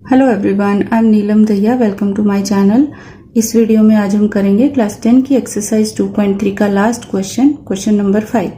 Hello everyone, I am Neelam Dahiya. Welcome to my channel. इस video में आज हम करेंगे क्लास 10 की एक्सरसाइज 2.3 का last question number 5।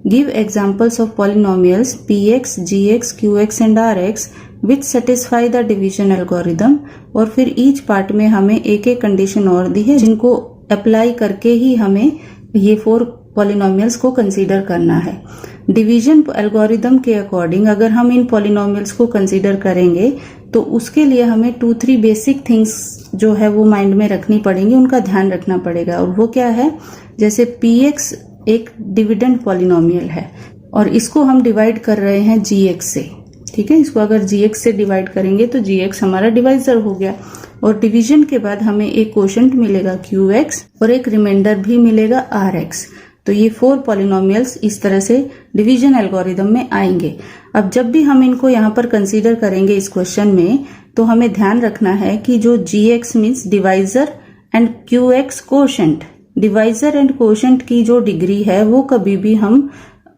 Give examples of polynomials px, gx, qx and rx which satisfy the division algorithm. और फिर each part में हमें एक एक कंडीशन और दी है जिनको अप्लाई करके ही हमें ये 4 पॉलिनोमियल्स को कंसीडर करना है। डिवीजन एल्गोरिदम के अकॉर्डिंग अगर हम इन पॉलिनोमियल्स को कंसीडर करेंगे तो उसके लिए हमें 2-3 बेसिक थिंग्स जो है वो माइंड में रखनी पड़ेंगी, उनका ध्यान रखना पड़ेगा। और वो क्या है, जैसे px एक डिविडेंड पॉलिनोमियल है और इसको हम डिवाइड कर रहे हैं gx से। ठीक है, इसको अगर gx से डिवाइड करेंगे तो gx हमारा डिवाइजर हो गया। और डिवीजन के बाद हमें एक क्वोशंट मिलेगा qx और एक रिमाइंडर भी मिलेगा rx। तो ये 4 पॉलिनोमियल्स इस तरह से डिवीजन एल्गोरिदम में आएंगे। अब जब भी हम इनको यहाँ पर कंसीडर करेंगे इस क्वेश्चन में, तो हमें ध्यान रखना है कि जो gx means divisor and qx quotient, divisor and quotient की जो डिग्री है वो कभी भी हम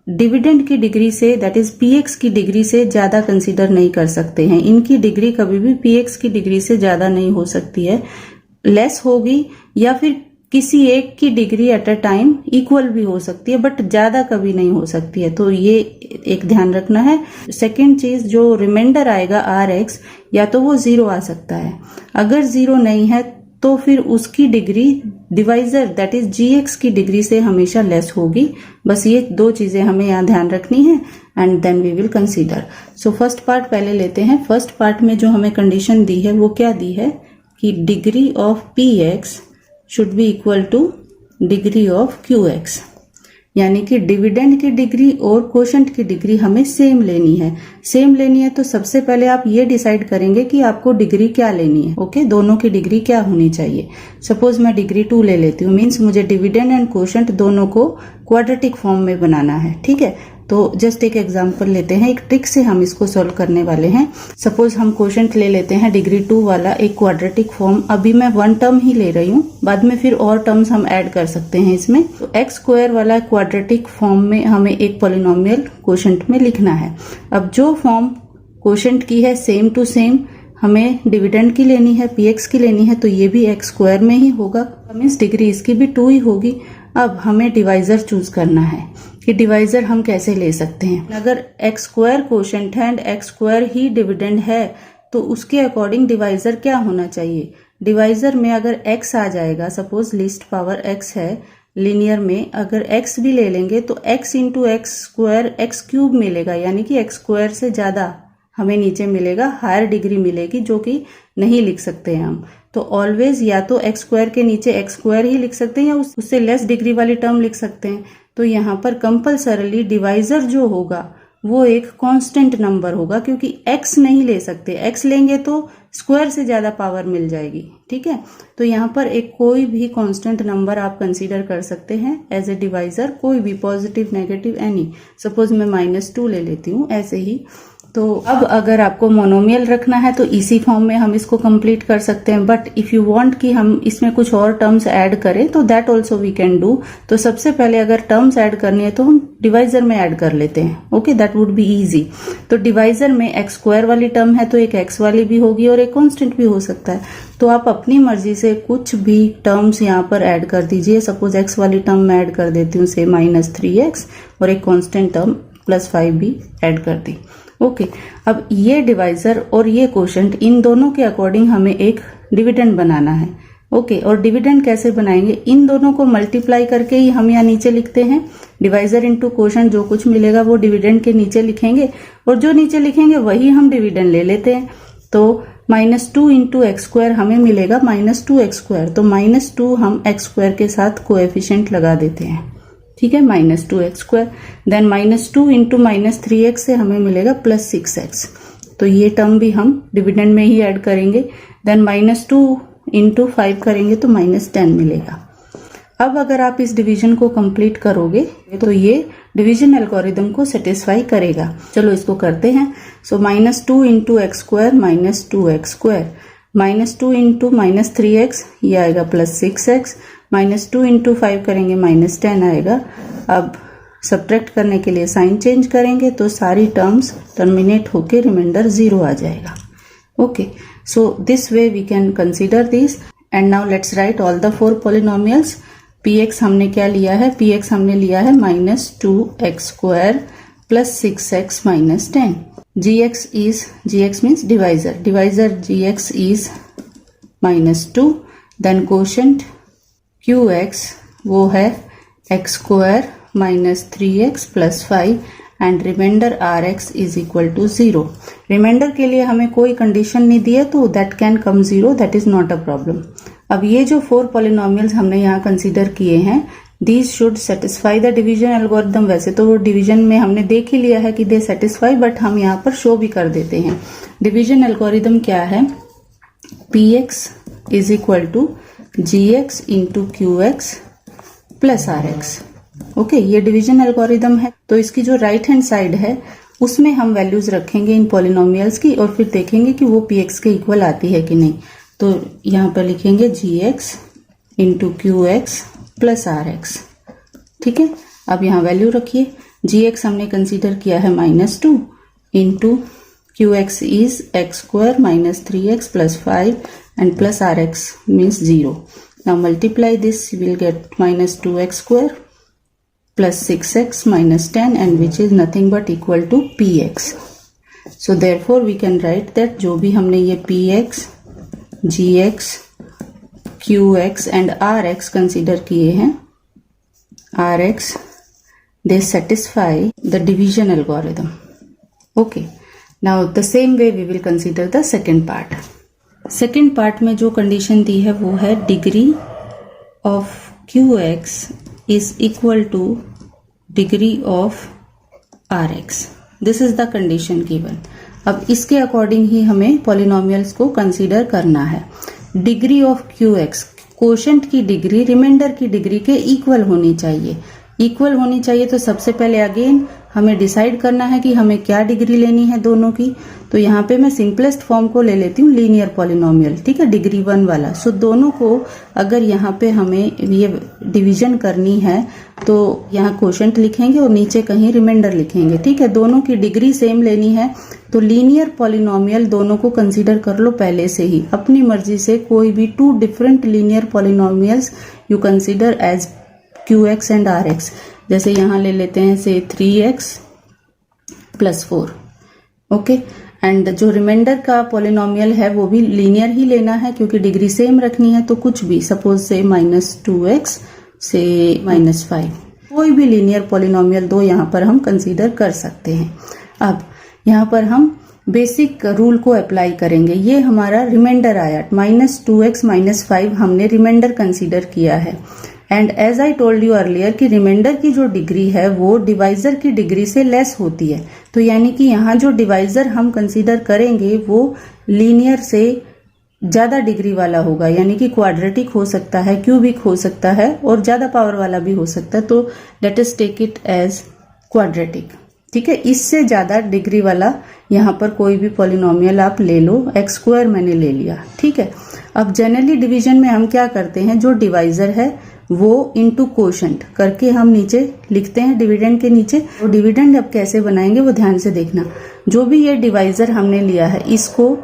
डिविडेंड की डिग्री से, दैट इज px की डिग्री से ज्यादा कंसीडर नहीं कर सकते हैं। इनकी डिग्री कभी भी px की डिग्री से ज्यादा नहीं हो सकती है, लेस होगी या फिर किसी एक की degree at a time equal भी हो सकती है, बट ज्यादा कभी नहीं हो सकती है। तो ये एक ध्यान रखना है। सेकेंड चीज, जो रिमाइंडर आएगा rx, या तो वो 0 आ सकता है। अगर 0 नहीं है तो फिर उसकी degree divisor that is gx की डिग्री से हमेशा लेस होगी। बस ये 2 चीजें हमें यहाँ ध्यान रखनी है and then we will consider. So first part पहले लेते हैं। फर्स्ट पार्ट में जो हमें कंडीशन दी है वो क्या दी है कि degree of px should be equal to degree of qx, यानी कि डिविडेंड की डिग्री और कोशेंट की डिग्री हमें सेम लेनी है। सेम लेनी है तो सबसे पहले आप ये डिसाइड करेंगे कि आपको डिग्री क्या लेनी है। ओके, दोनों की डिग्री क्या होनी चाहिए। सपोज मैं डिग्री 2 ले लेती हूँ, मीन्स मुझे डिविडेंड एंड कोशेंट दोनों को क्वाड्रेटिक फॉर्म में बनाना है। ठीक है, तो जस्ट एक एग्जांपल लेते हैं, एक ट्रिक से हम इसको सॉल्व करने वाले हैं। सपोज हम क्वोशंट ले लेते हैं डिग्री 2 वाला एक क्वाड्रेटिक फॉर्म। अभी मैं 1 टर्म ही ले रही हूँ, बाद में फिर और टर्म्स हम ऐड कर सकते हैं इसमें। तो x स्क्वायर वाला क्वाड्रेटिक फॉर्म में हमें एक पॉलिनोमियल क्वोशंट में लिखना है। अब जो फॉर्म क्वोशंट की है सेम टू सेम हमें डिविडेंड की लेनी है, px की लेनी है, तो ये भी x स्क्वायर में ही होगा, मीन्स डिग्री इसकी भी 2 ही होगी। अब हमें डिवाइजर चूज करना है कि डिवाइजर हम कैसे ले सकते हैं। अगर x स्क्वायर क्वोशंट है and x square he dividend है तो उसके अकॉर्डिंग डिवाइजर क्या होना चाहिए। डिवाइजर में अगर x आ जाएगा, सपोज लिस्ट पावर x है, लीनियर में अगर x भी ले लेंगे तो x into x square x cube मिलेगा, यानी कि x स्क्वायर से ज्यादा हमें नीचे मिलेगा, हायर डिग्री मिलेगी जो कि नहीं लिख सकते हैं हम। तो ऑलवेज या तो x स्क्वायर के नीचे x स्क्वायर ही लिख सकते हैं या उससे लेस डिग्री वाली टर्म लिख सकते हैं। तो यहाँ पर कंपलसरली डिवाइजर जो होगा वो एक कांस्टेंट नंबर होगा, क्योंकि x नहीं ले सकते, x लेंगे तो स्क्वायर से ज्यादा पावर मिल जाएगी। ठीक है, तो यहाँ पर एक कोई भी कांस्टेंट नंबर आप कंसीडर कर सकते हैं एज ए डिवाइजर, कोई भी पॉजिटिव नेगेटिव एनी। सपोज मैं -2 ले लेती हूँ ऐसे ही। तो अब अगर आपको मोनोमियल रखना है तो इसी फॉर्म में हम इसको कंप्लीट कर सकते हैं, बट इफ यू वांट कि हम इसमें कुछ और टर्म्स ऐड करें तो that also we can do. तो सबसे पहले अगर टर्म्स ऐड करनी है तो हम डिवाइजर में ऐड कर लेते हैं। Okay, that would be easy. तो डिवाइजर में x स्क्वायर वाली टर्म है तो एक x वाली भी होगी और एक कांस्टेंट भी हो सकता है। तो आप अपनी मर्जी से कुछ भी टर्म्स यहाँ पर ऐड कर दीजिए। सपोज x वाली टर्म मैं ऐड कर देती हूँ से -3x और एक कांस्टेंट टर्म +5 भी ऐड कर दी। ओके, अब ये डिवाइजर और ये कोशेंट, इन दोनों के अकॉर्डिंग हमें एक डिविडेंड बनाना है। ओके, और डिविडेंड कैसे बनाएंगे, इन दोनों को मल्टीप्लाई करके ही हम यहाँ नीचे लिखते हैं। डिवाइजर इंटू कोशेंट, जो कुछ मिलेगा वो डिविडेंड के नीचे लिखेंगे और जो नीचे लिखेंगे वही हम डिविडेंड ले लेते हैं। तो -2 इंटू एक्स स्क्वायर हमें मिलेगा -2x स्क्वायर। तो -2 हम x स्क्वायर के साथ कोएफिशिएंट लगा देते हैं। ठीक है, -2x square, then -2 into -3x से हमें मिलेगा +6x। तो ये टर्म भी हम डिविडेंड में ही ऐड करेंगे। देन -2 इंटू 5 करेंगे तो -10 मिलेगा। अब अगर आप इस डिवीजन को कंप्लीट करोगे तो ये डिवीजन एल्गोरिदम को सेटिस्फाई करेगा। चलो इसको करते हैं। सो -2 into x square -2x square, -2 into -3x ये आएगा +6x, -2 इंटू 5 करेंगे -10 आएगा। अब सब्ट्रैक्ट करने के लिए साइन चेंज करेंगे तो सारी टर्म्स टर्मिनेट होके रिमाइंडर 0 आ जाएगा। Okay, so this way we can consider this. And now let's write all the four polynomials. px हमने क्या लिया है? px हमने लिया है -2x² plus 6x minus 10. gx means divisor gx is -2. Then quotient qx वो है x² minus 3x plus 5 and remainder rx is equal to 0. Reminder के लिए हमें कोई कंडीशन नहीं दी है तो that can come 0, that is not a problem. अब ये जो 4 पॉलिनोमियल्स हमने यहाँ कंसीडर किए हैं, these should satisfy the division algorithm. वैसे तो वो डिवीजन में हमने देख ही लिया है कि they satisfy, बट हम यहाँ पर शो भी कर देते हैं. डिवीजन एल्गोरिदम क्या है? px is equal to gx into qx plus rx. Okay, ये डिवीजन एल्गोरिदम है. तो इसकी जो राइट हैंड साइड है उसमें हम वैल्यूज रखेंगे इन पॉलिनोमियल्स की और फिर देखेंगे कि वो px के इक्वल आती है कि नहीं. तो यहाँ पर लिखेंगे gx into qx plus rx. ठीक है, अब यहाँ वैल्यू रखिए. gx हमने कंसीडर किया है -2 into qx is x² minus 3x plus 5 and plus rx means 0. Now multiply this, you will get -2x² plus 6x minus 10 and which is nothing but equal to px. So therefore we can write that जो भी हमने ये px, gx, qx and rx consider किए हैं, rx they satisfy the division algorithm. Okay, now the same way we will consider the second part. Second part में जो condition दी है वो है degree of qx is equal to degree of rx. This is the condition given. अब इसके according ही हमें polynomials को consider करना है. डिग्री ऑफ qx, कोशेंट की डिग्री रिमाइंडर की डिग्री के इक्वल होनी चाहिए. इक्वल होनी चाहिए तो सबसे पहले अगेन हमें डिसाइड करना है कि हमें क्या डिग्री लेनी है दोनों की. तो यहाँ पे मैं सिंपलेस्ट फॉर्म को ले लेती हूँ, लीनियर पॉलिनोमियल. ठीक है, डिग्री 1 वाला. सो दोनों को अगर यहाँ पे हमें ये डिवीजन करनी है तो यहाँ कोशेंट लिखेंगे और नीचे कहीं रिमाइंडर लिखेंगे. ठीक है, दोनों की डिग्री सेम लेनी है तो लीनियर पॉलिनोमियल दोनों को कंसीडर कर लो पहले से ही. अपनी मर्जी से कोई भी 2 different linear polynomials you consider as qx and rx. जैसे यहाँ ले लेते हैं से 3x प्लस 4. ओके, एंड जो रिमाइंडर का पॉलिनोमियल है वो भी लीनियर ही लेना है क्योंकि डिग्री सेम रखनी है. तो कुछ भी, सपोज से -2x से -5, कोई भी लीनियर पॉलिनोमियल दो यहाँ पर हम कंसीडर कर सकते हैं. अब यहाँ पर हम बेसिक रूल को अप्लाई करेंगे. ये हमारा रिमाइंडर आया -2x -5, हमने रिमाइंडर कंसीडर किया है. And as I told you earlier कि रिमाइंडर की जो डिग्री है वो डिवाइजर की डिग्री से लेस होती है. तो यानी कि यहाँ जो डिवाइजर हम कंसीडर करेंगे वो लीनियर से ज्यादा डिग्री वाला होगा. यानी कि क्वाड्रेटिक हो सकता है, क्यूबिक हो सकता है और ज्यादा पावर वाला भी हो सकता है. तो let us take it as quadratic. ठीक है, इससे ज्यादा डिग्री वाला यहाँ पर कोई भी पॉलिनोमियल आप ले लो. x² मैंने ले लिया. ठीक है, अब जनरली डिवीजन में हम क्या करते हैं, जो डिवाइजर है वो इनटू कोशेंट करके हम नीचे लिखते हैं डिविडेंड के नीचे. और डिविडेंड अब कैसे बनाएंगे वो ध्यान से देखना. जो भी ये डिवाइजर हमने लिया है इसको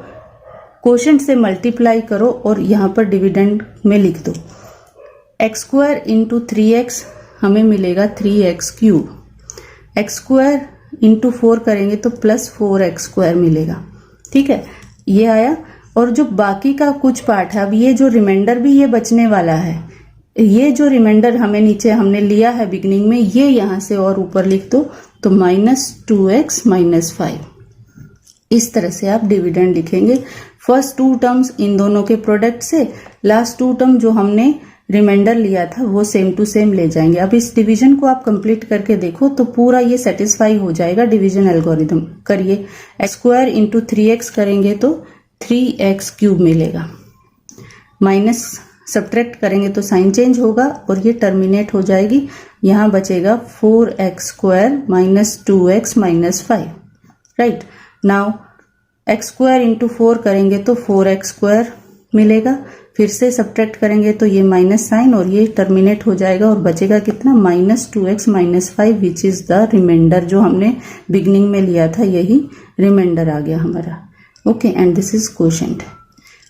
कोशेंट से मल्टीप्लाई करो और यहाँ पर डिविडेंड में लिख दो. x² इंटू 3x हमें मिलेगा 3x³ x² इंटू 4 करेंगे तो प्लस 4x² मिलेगा. ठीक है, ये आया. और जो बाकी का कुछ पार्ट है, अब ये जो रिमाइंडर भी ये बचने वाला है, ये जो रिमाइंडर हमें नीचे हमने लिया है बिगनिंग में, ये यहां से और ऊपर लिख दो तो -2x -5. इस तरह से आप डिविडेंड लिखेंगे. फर्स्ट 2 टर्म्स इन दोनों के प्रोडक्ट से, लास्ट 2 टर्म जो हमने रिमाइंडर लिया था वो सेम टू सेम ले जाएंगे. अब इस डिवीजन को आप कंप्लीट करके देखो तो पूरा ये सेटिस्फाई हो जाएगा डिवीजन एल्गोरिथम. करिए, x² इंटू 3x करेंगे तो 3x³ मिलेगा. माइनस सब्ट्रैक्ट करेंगे तो साइन चेंज होगा और ये टर्मिनेट हो जाएगी. यहाँ बचेगा 4x² -2x -5. Right, now x² into 4 करेंगे तो 4x² मिलेगा. फिर से सब्ट्रैक्ट करेंगे तो ये माइनस साइन और ये टर्मिनेट हो जाएगा और बचेगा कितना, -2x -5 which is the reminder. जो हमने बिगनिंग में लिया था यही रिमाइंडर आ गया हमारा. Okay, and this is quotient.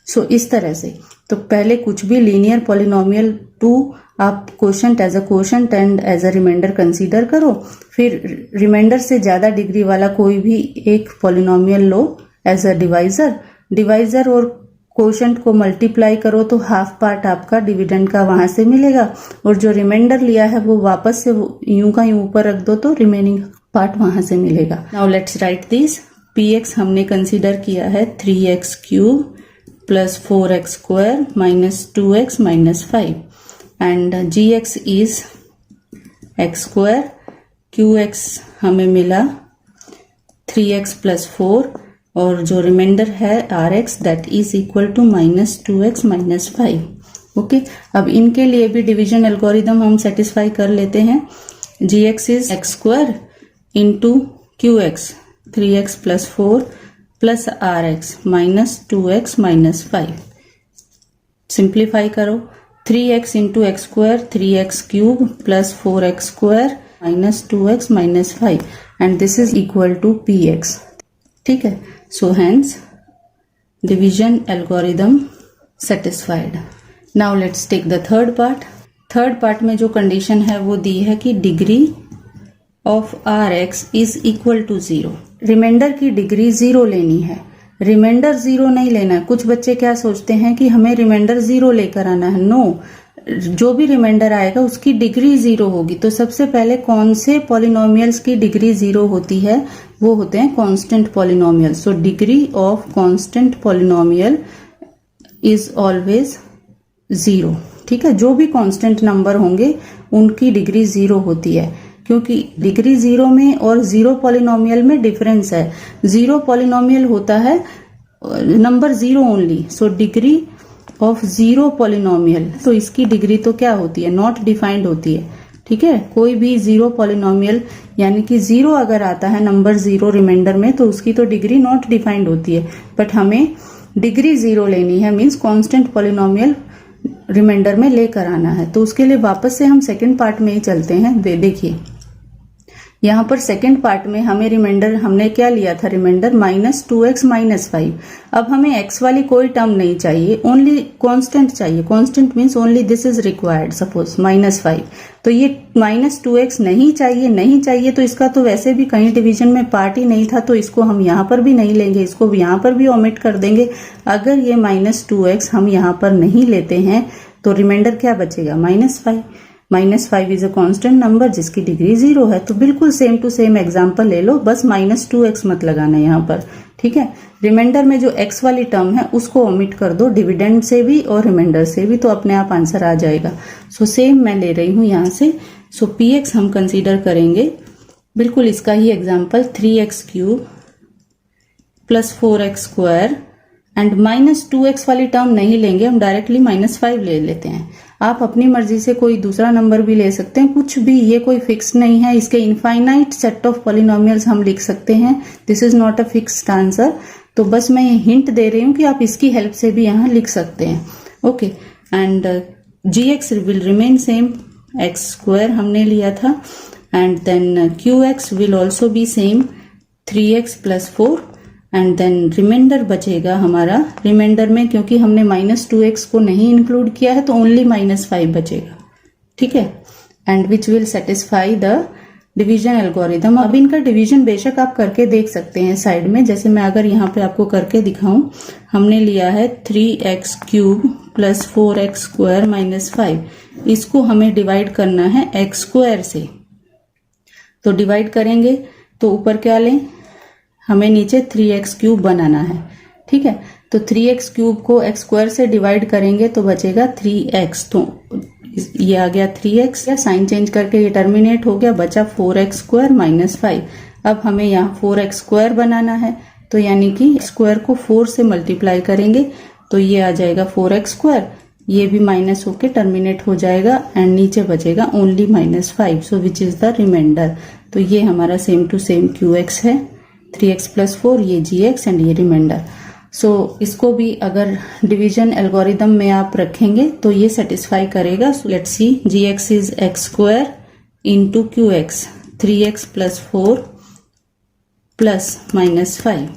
So इस तरह से तो पहले कुछ भी लीनियर पॉलिनोमियल टू आप quotient as a quotient and as a remainder consider करो, फिर रिमाइंडर से ज्यादा डिग्री वाला कोई भी एक पॉलिनोमियल लो एज अ डिवाइजर और क्वोशंट को मल्टीप्लाई करो तो हाफ पार्ट आपका डिविडेंड का वहां से मिलेगा, और जो रिमाइंडर लिया है वो वापस से यूं का यूं ऊपर रख दो तो रिमेनिंग पार्ट वहां से मिलेगा। Now let's write this. px हमने कंसीडर किया है 3x cube plus 4x square minus 2x minus 5 and gx is x square, qx हमें मिला 3x प्लस 4 और जो रिमाइंडर है rx that is equal to minus 2x minus 5। Okay, अब इनके लिए भी डिवीजन एल्गोरिदम हम सेटिस्फाई कर लेते हैं। gx is x square into qx 3x plus 4 plus rx minus 2x minus 5। Simplify करो, 3x into x square 3x cube plus 4x square minus 2x minus 5 and this is equal to px। ठीक है, so hence division algorithm satisfied. Now let's take the third part. Third part में जो condition है वो दी है कि degree of rx is equal to 0। Reminder की डिग्री 0 लेनी है, रिमाइंडर 0 नहीं लेना है। कुछ बच्चे क्या सोचते हैं कि हमें रिमाइंडर 0 लेकर आना है। नो, जो भी रिमाइंडर आएगा उसकी डिग्री 0 होगी। तो सबसे पहले कौन से पॉलिनोमियल्स की डिग्री 0 होती है, वो होते हैं constant polynomial. So degree of constant polynomial is always 0। ठीक है, जो भी कांस्टेंट नंबर होंगे उनकी डिग्री 0 होती है, क्योंकि डिग्री 0 में और 0 पॉलिनोमियल में डिफरेंस है। 0 पॉलिनोमियल होता है number 0 only. So degree of 0 polynomial, तो इसकी डिग्री तो क्या होती है, नॉट डिफाइंड होती है। ठीक है, कोई भी 0 पॉलिनोमियल यानी कि 0 अगर आता है नंबर 0 रिमाइंडर में तो उसकी तो डिग्री नॉट डिफाइंड होती है। बट हमें डिग्री 0 लेनी है, मीन्स कांस्टेंट पॉलिनोमियल रिमाइंडर में लेकर आना है। तो उसके लिए वापस से हम सेकेंड पार्ट में ही चलते हैं। देखिए यहाँ पर सेकेंड पार्ट में हमें रिमाइंडर, हमने क्या लिया था रिमाइंडर माइनस 2x माइनस 5। अब हमें x वाली कोई टर्म नहीं चाहिए, ओनली कांस्टेंट चाहिए। Constant means only this is required, suppose minus 5। तो ये माइनस 2x नहीं चाहिए तो इसका तो वैसे भी कहीं डिवीजन में पार्ट ही नहीं था, तो इसको हम यहाँ पर भी नहीं लेंगे, इसको यहाँ पर भी ओमिट कर देंगे। अगर ये माइनस 2x हम यहाँ पर नहीं लेते हैं तो रिमाइंडर क्या बचेगा, minus 5। Minus 5 is a constant number जिसकी डिग्री 0 है। तो बिल्कुल सेम टू सेम एग्जांपल ले लो, बस माइनस 2x मत लगाना यहाँ पर। ठीक है, रिमाइंडर में जो x वाली टर्म है उसको ओमिट कर दो, डिविडेंड से भी और रिमाइंडर से भी, तो अपने आप आंसर आ जाएगा। सो सेम मैं ले रही हूँ यहाँ से। सो px हम कंसीडर करेंगे बिल्कुल इसका ही example, 3x cube plus 4x square and minus 2x वाली टर्म नहीं लेंगे, हम डायरेक्टली माइनस 5 ले लेते हैं। आप अपनी मर्जी से कोई दूसरा नंबर भी ले सकते हैं, कुछ भी, ये कोई फिक्स नहीं है। इसके इनफाइनाइट सेट ऑफ पॉलिनोमियल्स हम लिख सकते हैं, this is not a fixed answer. तो बस मैं ये हिंट दे रही हूँ कि आप इसकी हेल्प से भी यहाँ लिख सकते हैं। Okay, and gx will remain same, x square हमने लिया था, and then qx will also be same 3x plus 4 and then remainder बचेगा हमारा। रिमाइंडर में क्योंकि हमने माइनस 2x को नहीं इंक्लूड किया है तो ओनली माइनस 5 बचेगा। ठीक है, and which will satisfy the division algorithm. अब इनका डिवीजन बेशक आप करके देख सकते हैं साइड में, जैसे मैं अगर यहाँ पे आपको करके दिखाऊं, हमने लिया है 3x cube plus 4x square minus 5। इसको हमें डिवाइड करना है x स्क्वायर से। तो डिवाइड करेंगे तो ऊपर क्या लें, हमें नीचे 3x क्यूब बनाना है। ठीक है, तो 3x क्यूब को x स्क्वायर से डिवाइड करेंगे तो बचेगा 3x। तो ये आ गया 3x, या साइन चेंज करके ये टर्मिनेट हो गया, बचा 4x स्क्वायर माइनस 5। अब हमें यहाँ 4x स्क्वायर बनाना है, तो यानी कि स्क्वायर को 4 से मल्टीप्लाई करेंगे तो ये आ जाएगा 4x स्क्वायर, ये भी माइनस होके टर्मिनेट हो जाएगा एंड नीचे बचेगा only minus 5। So which is the remainder. तो ये हमारा सेम टू सेम qx है, 3x प्लस 4, ये gx एंड ये रिमाइंडर। सो इसको भी अगर डिवीजन एल्गोरिदम में आप रखेंगे तो ये सेटिस्फाई करेगा। So let's see, gx is x square into qx, 3x plus 4 plus minus 5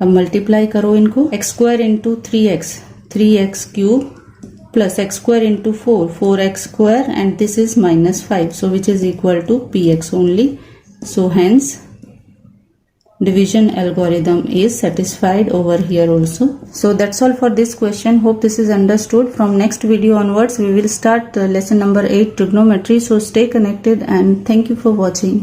अब मल्टीप्लाई करो इनको, x square into 3x cube plus x square into 4x square, and this is minus 5, so which is equal to px only. So hence division algorithm is satisfied over here also. So that's all for this question. Hope this is understood. From next video onwards we will start lesson number 8, trigonometry. So stay connected and thank you for watching.